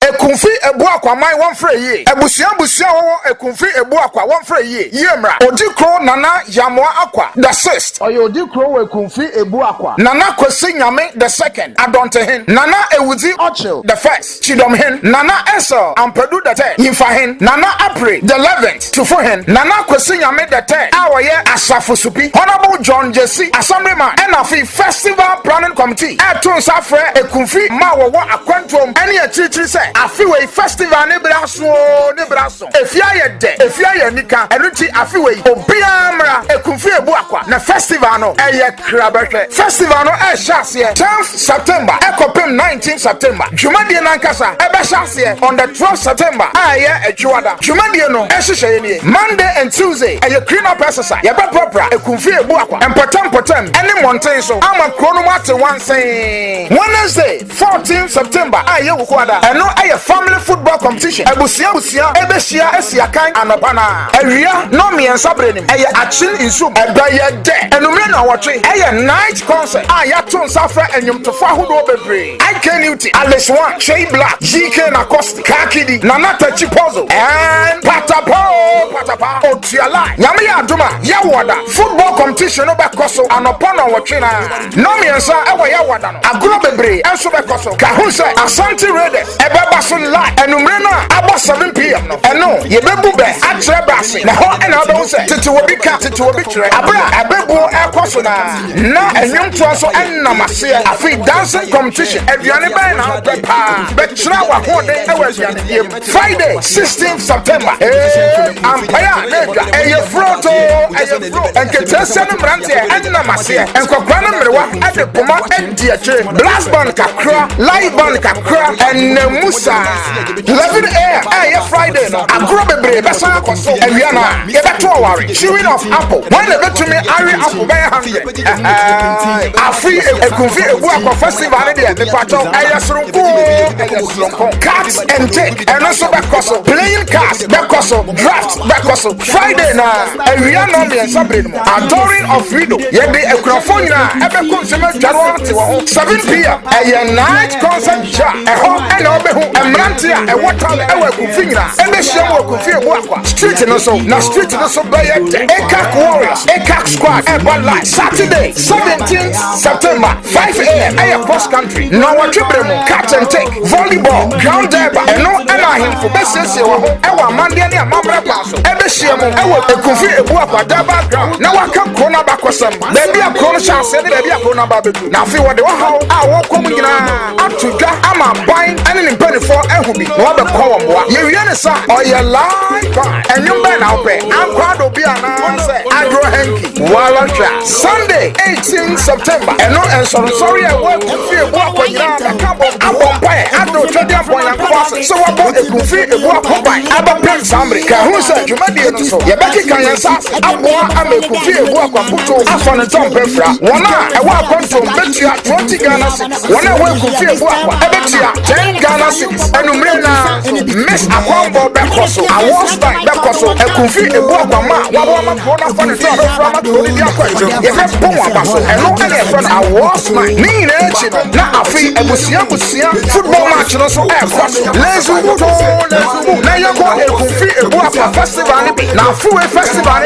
Ekumfi Ebuakwa mai one free ye. Ebusia wo Ekumfi Ebuakwa one free ye. Yemra. Odikro Nana Yamoa Akwa the sixth. Oyo Odikro Ekumfi Ebuakwa. Nana Kwesi Nyame the second. Adonte hin. Nana Ewuzi Ochil the first. Chidom hin. Nana Esel Ampedu the third. Yimfa hin. Nana Apre the 11th. Tufu hin. Nana Kwesi Nyame the third. Awaye Asafu Supi. Honorable John Jesse Assemblyman. Enafi Festival Planning Committee. Etun Safre Ekumfi Mawo Akwantom. Any a chichi say. Afiwe Festival Nebraso. If ya ye de. If ya ye nika. Enuti afiwe. Obiamra Ekumfi Ebuakwa. Na festival no. Eye krabete. Festival no shasiye 10th September. Ekopim 19th September. Jumadi nankasa. Ebe shasiye on the 12th September. Aye ejuada. Jumadi no. Eshishe Monday and Tuesday. Eye clean up exercise. Yeba propra. Ekumfi Ebuakwa. Potem. Any mountain so. Ama chronomate one say. Wednesday 14th September. Aye ukwada. Eno aye family football competition. Ebusia. Ebe shia esiakan anopana. Area no mi ensabrenim. Eye achin insum. Ebe ye de. Enumre na watwe. Eye night concert. Aya tun safra enyum to fa hudo bebre. IKNUT, Alice One, Shay Black, GK Nakosti, Kakidi, Nanata Chipozo, and Patapa, Otiala, Yamia Duma, Yawada, football competition over Koso, and upon our trainer. No me answer, Ewa Yawada, Agro Bebre, and Subekoso, Kahusa, Asante Raiders, Ebabasun Light, and Umrena, about 7 p.m. And no, Yebebube, Atrebasi, the whole and others say, Tituabika, Tituabitre, Abra, Abebu, Aquasona, Na, and Young Trasso, and Namasia, a free dancing competition. Friday 16th September. Ampaya nega eye froto and ketesen mbrante and namasia and kokwana mrewa ade poma endiache blast band kakra live band kakra and musa 11 a.m. Friday no agro bebre besa koso ewiana ye beto aware chewing of apple when they bet me ari apple by 100 afi Ekumfi Ebuakwa festival dey the pato cards and take and also Bekoso playing cards Bekoso draft Bekoso Friday na we are no me celebrating adoring of freedom ye be Ekumfi na ebe consumer January 7 p.m. a night concert ja ho and obehu emrantia e water e Ekumfi na ebe sham Ekumfi Ebuakwa street no so na street no so by AKWANBO Warriors AKWANBO squad e live Saturday 17th September 5 a.m. cross country now what catch and take volleyball ground derby and no him for best ewa Monday ni amamra paso ebe shiemu ewa Ekumfi Ebuakwa derby ground na waka corner back wasam baby a corner chance and baby a corner babedu na fi wode wa hawo a wo kom nyina atuga ama ban ene ni penny for ehubi no be call mboa ye wie ne sa oye live enyum be na ope ankwado bi ana say agro hanky wala tra Sunday 18th September eno sorry Ekumfi Ebuakwa nyina Abompae, Ado Tradia Boyan, so about Ekumfi Ebuakwa by Abba Samri, Kahusa, Jumadi, so Yabaki Kayansa, Abwa, Ekumfi Ebuakwa Puto, Afan and Tom Pefra, Wana, I walk on from Betia 20 Ghana 6, Wana Ekumfi Ebuakwa, Betia 10 Ghana 6, and Umrena, Miss AKWANBO Bekoso, I was like Bekoso, Ekumfi Ebuakwa, Wama, Bona Fan and Tom Pefra, Tolia, if I Puma Basso, and no other friend, I was my mean, not a free Ebusia. Football match no so cross. Let's move. Now you go Ekumfi Ebuakwa festival. Now full festival.